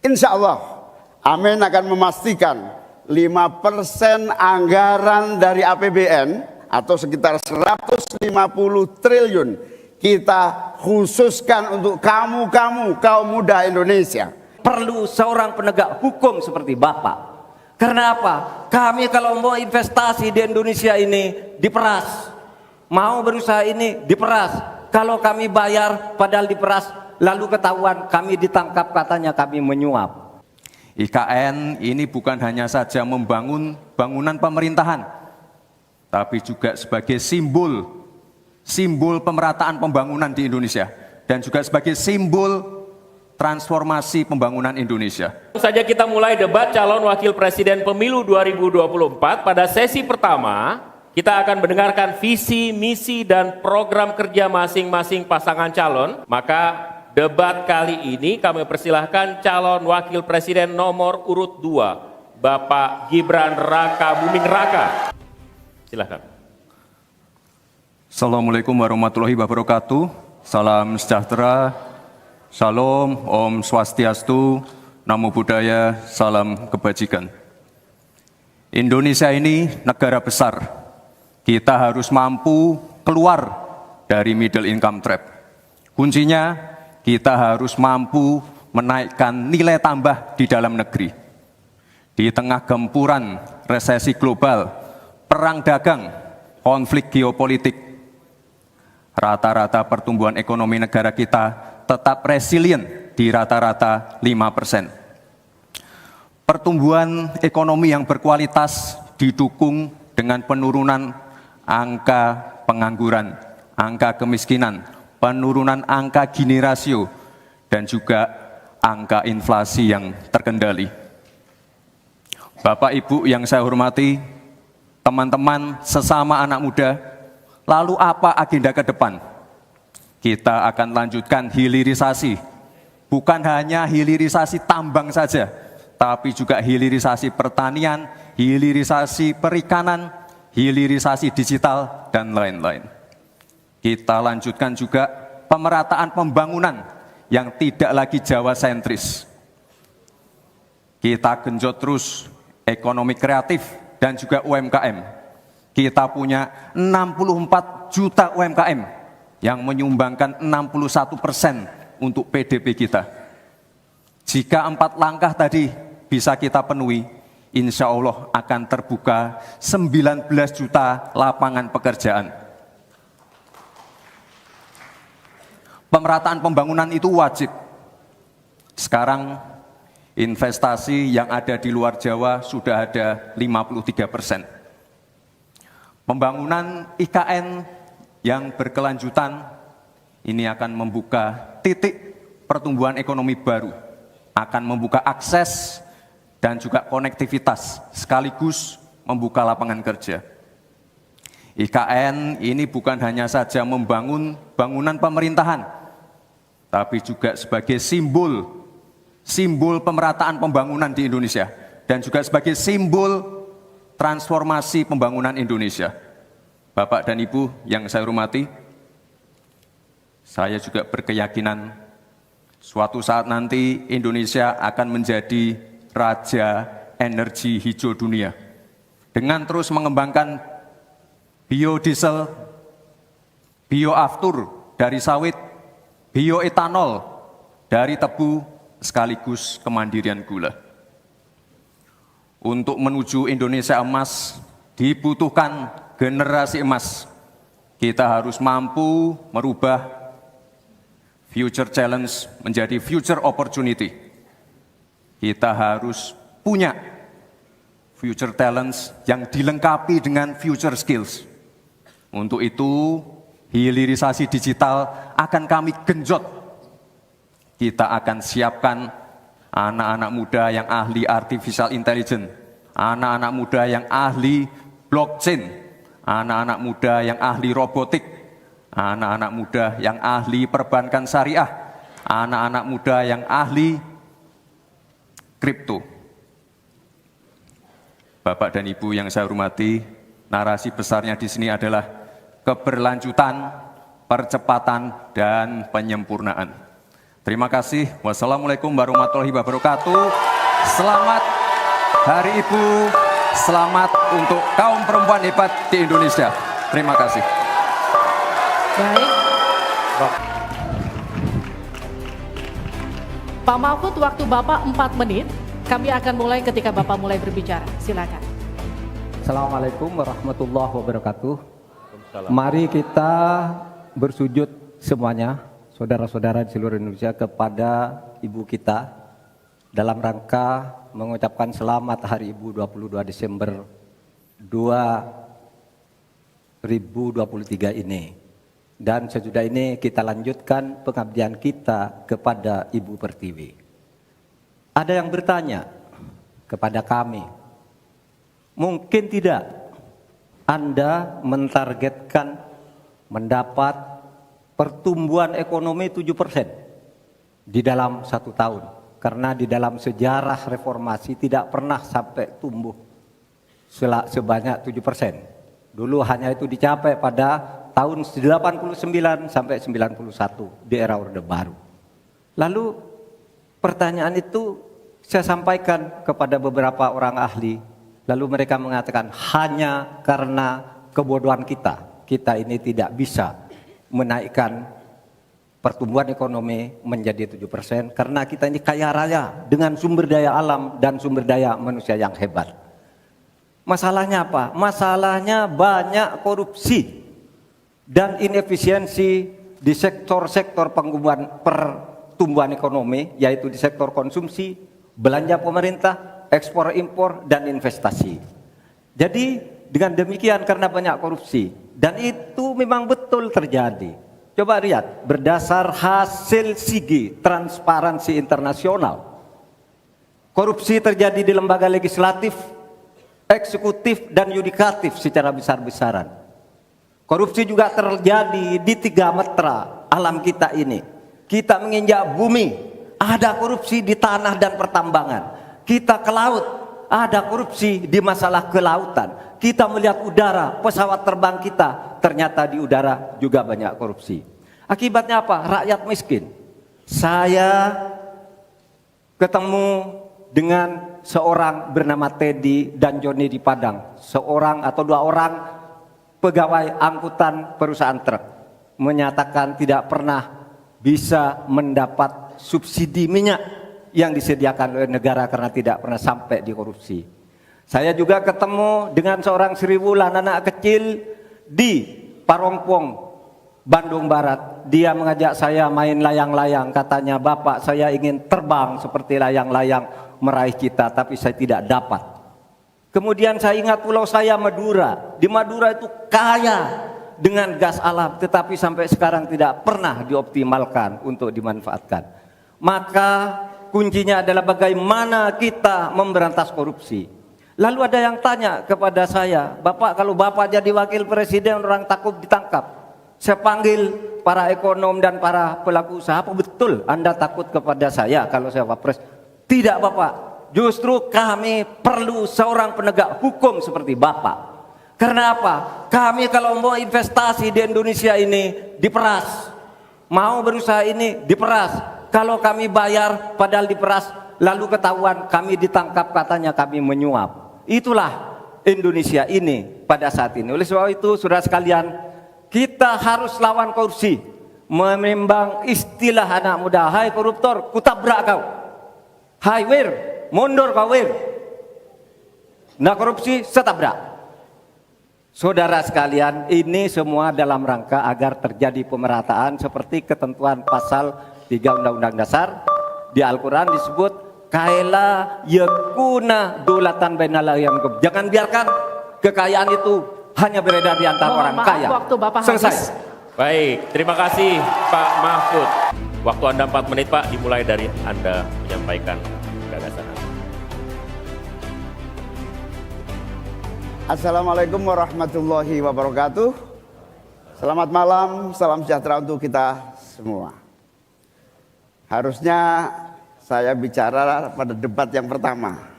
Insya Allah, Amin akan memastikan 5% anggaran dari APBN atau sekitar 150 triliun kita khususkan untuk kamu kaum muda Indonesia. Perlu seorang penegak hukum seperti Bapak. Karena apa? Kami kalau mau investasi di Indonesia ini diperas. Mau berusaha ini diperas. Kalau kami bayar padahal diperas, lalu ketahuan kami ditangkap katanya kami menyuap. IKN ini bukan hanya saja membangun bangunan pemerintahan, tapi juga sebagai simbol pemerataan pembangunan di Indonesia dan juga sebagai simbol transformasi pembangunan Indonesia. Saja kita mulai debat calon wakil presiden pemilu 2024. Pada sesi pertama, kita akan mendengarkan visi, misi, dan program kerja masing-masing pasangan calon. Maka debat kali ini kami persilahkan calon wakil presiden nomor urut 2, Bapak Gibran Raka Buming Raka. Silahkan. Assalamualaikum warahmatullahi wabarakatuh. Salam sejahtera. Shalom, Om Swastiastu, Namo Buddhaya, salam kebajikan. Indonesia ini negara besar. Kita harus mampu keluar dari middle income trap. Kuncinya, kita harus mampu menaikkan nilai tambah di dalam negeri. Di tengah gempuran resesi global, perang dagang, konflik geopolitik, rata-rata pertumbuhan ekonomi negara kita tetap resilient di rata-rata 5%. Pertumbuhan ekonomi yang berkualitas didukung dengan penurunan angka pengangguran, angka kemiskinan, penurunan angka Gini rasio, dan juga angka inflasi yang terkendali. Bapak Ibu yang saya hormati, teman-teman sesama anak muda, lalu apa agenda ke depan? Kita akan lanjutkan hilirisasi, bukan hanya hilirisasi tambang saja, tapi juga hilirisasi pertanian, hilirisasi perikanan, hilirisasi digital, dan lain-lain. Kita lanjutkan juga pemerataan pembangunan yang tidak lagi Jawa sentris. Kita genjot terus ekonomi kreatif dan juga UMKM. Kita punya 64 juta UMKM yang menyumbangkan 61% untuk PDB kita. Jika 4 langkah tadi bisa kita penuhi, insya Allah akan terbuka 19 juta lapangan pekerjaan. Pemerataan pembangunan itu wajib. Sekarang investasi yang ada di luar Jawa sudah ada 53%. Pembangunan IKN yang berkelanjutan ini akan membuka titik pertumbuhan ekonomi baru, akan membuka akses dan juga konektivitas, sekaligus membuka lapangan kerja. IKN ini bukan hanya saja membangun bangunan pemerintahan, tapi juga sebagai simbol pemerataan pembangunan di Indonesia, dan juga sebagai simbol transformasi pembangunan Indonesia. Bapak dan Ibu yang saya hormati, saya juga berkeyakinan suatu saat nanti Indonesia akan menjadi raja energi hijau dunia. Dengan terus mengembangkan biodiesel, bioaftur dari sawit, bioetanol dari tebu, sekaligus kemandirian gula. Untuk menuju Indonesia emas dibutuhkan generasi emas. Kita harus mampu merubah future challenge menjadi future opportunity. Kita harus punya future talents yang dilengkapi dengan future skills. Untuk itu, hilirisasi digital akan kami genjot. Kita akan siapkan anak-anak muda yang ahli artificial intelligence, anak-anak muda yang ahli blockchain, anak-anak muda yang ahli robotik, anak-anak muda yang ahli perbankan syariah, anak-anak muda yang ahli kripto. Bapak dan Ibu yang saya hormati, narasi besarnya di sini adalah keberlanjutan, percepatan, dan penyempurnaan. Terima kasih. Wassalamualaikum warahmatullahi wabarakatuh. Selamat Hari Ibu. Selamat untuk kaum perempuan hebat di Indonesia. Terima kasih. Baik. Pak Mahfud, waktu Bapak 4 menit. Kami akan mulai ketika Bapak mulai berbicara. Silakan. Assalamualaikum warahmatullahi wabarakatuh. Mari kita bersujud semuanya, saudara-saudara di seluruh Indonesia, kepada Ibu kita dalam rangka mengucapkan selamat Hari Ibu 22 Desember 2023 ini. Dan sesudah ini kita lanjutkan pengabdian kita kepada Ibu Pertiwi. Ada yang bertanya kepada kami, mungkin tidak Anda mentargetkan mendapat pertumbuhan ekonomi 7% di dalam 1 tahun. Karena di dalam sejarah reformasi tidak pernah sampai tumbuh sebanyak 7%. Dulu hanya itu dicapai pada tahun 89 sampai 91 di era Orde Baru. Lalu pertanyaan itu saya sampaikan kepada beberapa orang ahli. Lalu mereka mengatakan hanya karena kebodohan kita ini tidak bisa menaikkan pertumbuhan ekonomi menjadi 7% karena kita ini kaya raya dengan sumber daya alam dan sumber daya manusia yang hebat. Masalahnya apa? Masalahnya banyak korupsi dan inefisiensi di sektor-sektor pertumbuhan ekonomi, yaitu di sektor konsumsi, belanja pemerintah, ekspor impor, dan investasi. Jadi dengan demikian karena banyak korupsi, dan itu memang betul terjadi. Coba lihat, berdasar hasil SIGI, Transparansi Internasional, korupsi terjadi di lembaga legislatif, eksekutif, dan yudikatif secara besar-besaran. Korupsi juga terjadi di 3 metra alam kita ini. Kita menginjak bumi, ada korupsi di tanah dan pertambangan. Kita ke laut, ada korupsi di masalah kelautan. Kita melihat udara, pesawat terbang kita, ternyata di udara juga banyak korupsi. Akibatnya apa? Rakyat miskin. Saya ketemu dengan seorang bernama Teddy dan Joni di Padang. Seorang atau 2 orang pegawai angkutan perusahaan truk menyatakan tidak pernah bisa mendapat subsidi minyak yang disediakan oleh negara karena tidak pernah sampai di korupsi. Saya juga ketemu dengan seorang Sri Wulan, anak kecil di Parongpong, Bandung Barat. Dia mengajak saya main layang-layang. Katanya, "Bapak, saya ingin terbang seperti layang-layang meraih cita, tapi saya tidak dapat." Kemudian saya ingat pulau saya, Madura. Di Madura itu kaya dengan gas alam, tetapi sampai sekarang tidak pernah dioptimalkan untuk dimanfaatkan. Maka kuncinya adalah bagaimana kita memberantas korupsi. Lalu ada yang tanya kepada saya, "Bapak, kalau Bapak jadi wakil presiden orang takut ditangkap." Saya panggil para ekonom dan para pelaku usaha, "Apa betul Anda takut kepada saya kalau saya wapres?" "Tidak, Bapak. Justru kami perlu seorang penegak hukum seperti Bapak. Karena apa? Kami kalau mau investasi di Indonesia ini diperas. Mau berusaha ini diperas. Kalau kami bayar padahal diperas, lalu ketahuan kami ditangkap katanya kami menyuap. Itulah Indonesia ini pada saat ini. Oleh sebab itu, saudara sekalian, kita harus lawan korupsi. Menimbang istilah anak muda, "Hai koruptor, kutabrak kau. Hai wir, mundur kau wir." Nah, korupsi setabrak. Saudara sekalian, ini semua dalam rangka agar terjadi pemerataan seperti ketentuan pasal 3 Undang-Undang Dasar. Di Al-Quran disebut kaila yakuna dulatan bainal yang. Jangan biarkan kekayaan itu hanya beredar di antara orang kaya. Waktu Bapak selesai. habis. Baik, terima kasih Pak Mahfud. Waktu Anda 4 menit Pak, dimulai dari Anda menyampaikan gagasan Anda. Assalamualaikum warahmatullahi wabarakatuh. Selamat malam, salam sejahtera untuk kita semua. Harusnya saya bicara pada debat yang pertama.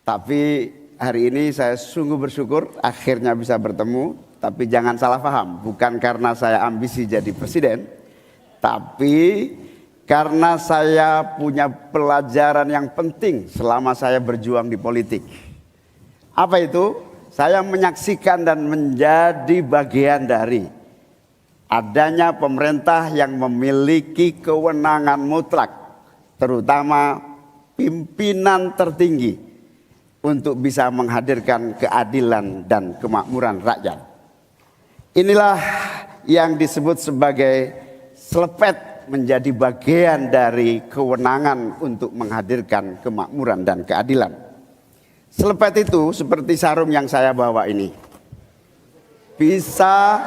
Tapi hari ini saya sungguh bersyukur akhirnya bisa bertemu. Tapi jangan salah paham, bukan karena saya ambisi jadi presiden, Tapi karena saya punya pelajaran yang penting selama saya berjuang di politik. Apa itu? Saya menyaksikan dan menjadi bagian dari adanya pemerintah yang memiliki kewenangan mutlak, terutama pimpinan tertinggi, untuk bisa menghadirkan keadilan dan kemakmuran rakyat. Inilah yang disebut sebagai selepet, menjadi bagian dari kewenangan untuk menghadirkan kemakmuran dan keadilan. Selepet itu seperti sarung yang saya bawa ini. Bisa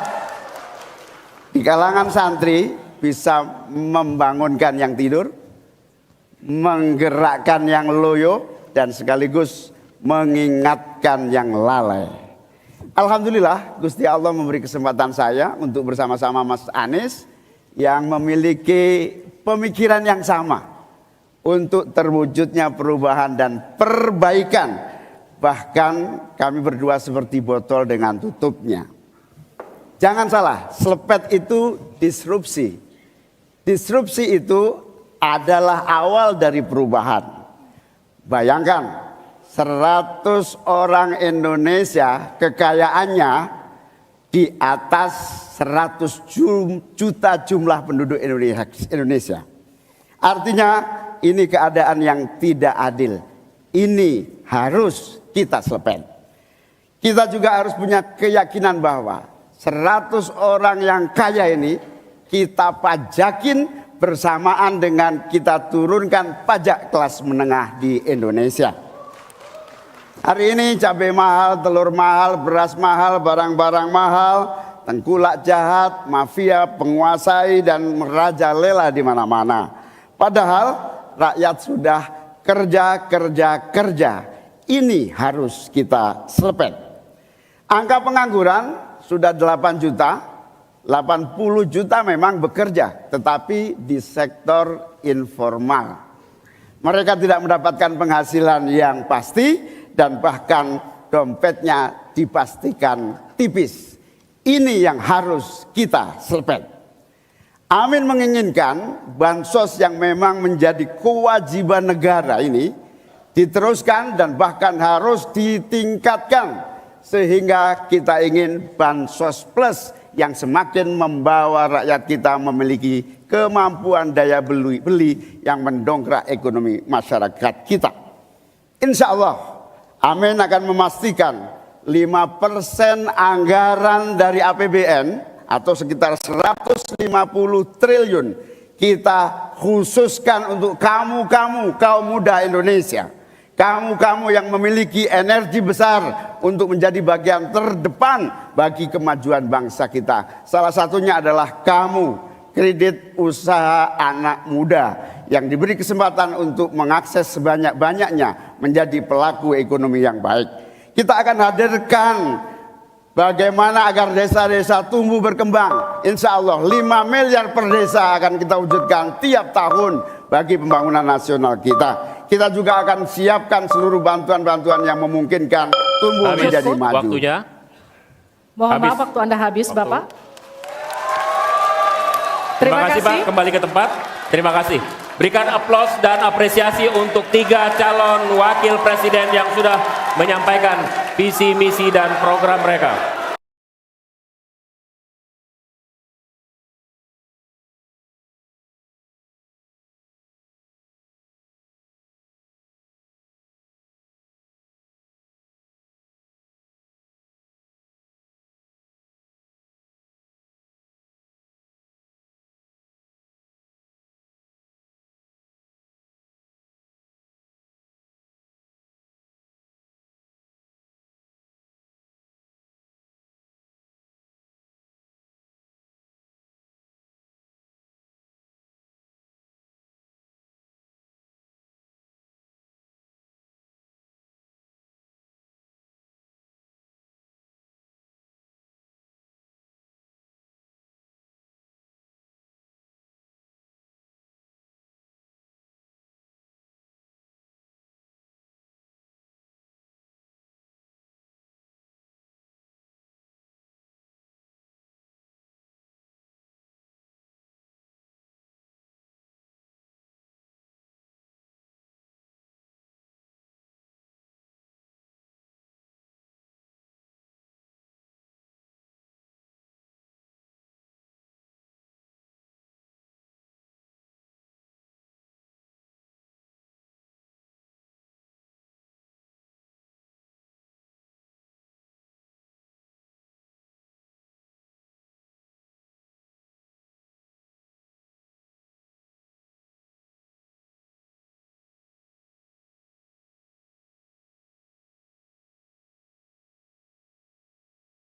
di kalangan santri, bisa membangunkan yang tidur, menggerakkan yang loyo, dan sekaligus mengingatkan yang lalai. Alhamdulillah, Gusti Allah memberi kesempatan saya untuk bersama-sama Mas Anies yang memiliki pemikiran yang sama untuk terwujudnya perubahan dan perbaikan. Bahkan kami berdua seperti botol dengan tutupnya. Jangan salah, selepet itu disrupsi. Disrupsi itu adalah awal dari perubahan. Bayangkan, 100 orang Indonesia kekayaannya di atas 100 juta jumlah penduduk Indonesia. Artinya ini keadaan yang tidak adil. Ini harus kita selepet. Kita juga harus punya keyakinan bahwa 100 orang yang kaya ini kita pajakin bersamaan dengan kita turunkan pajak kelas menengah di Indonesia. Hari ini cabai mahal, telur mahal, beras mahal, barang-barang mahal, tengkulak jahat, mafia penguasai dan merajalela di mana-mana. Padahal rakyat sudah kerja. Ini harus kita selepet. Angka pengangguran sudah 8 juta, 80 juta memang bekerja, tetapi di sektor informal. Mereka tidak mendapatkan penghasilan yang pasti dan bahkan dompetnya dipastikan tipis. Ini yang harus kita selepet. Amin menginginkan bansos yang memang menjadi kewajiban negara ini diteruskan dan bahkan harus ditingkatkan, sehingga kita ingin bansos plus yang semakin membawa rakyat kita memiliki kemampuan daya beli yang mendongkrak ekonomi masyarakat kita. Insya Allah, Amin akan memastikan 5% anggaran dari APBN atau sekitar 150 triliun kita khususkan untuk kamu kaum muda Indonesia. Kamu yang memiliki energi besar untuk menjadi bagian terdepan bagi kemajuan bangsa kita. Salah satunya adalah kamu, kredit usaha anak muda yang diberi kesempatan untuk mengakses sebanyak-banyaknya menjadi pelaku ekonomi yang baik. Kita akan hadirkan bagaimana agar desa-desa tumbuh berkembang. Insya Allah 5 miliar per desa akan kita wujudkan tiap tahun bagi pembangunan nasional kita. Kita juga akan siapkan seluruh bantuan-bantuan yang memungkinkan tumbuh menjadi maju. Waktunya. Mohon maaf, waktu Anda habis, Bapak. Terima kasih Pak, kembali ke tempat. Terima kasih. Berikan aplaus dan apresiasi untuk 3 calon wakil presiden yang sudah menyampaikan visi, misi, dan program mereka.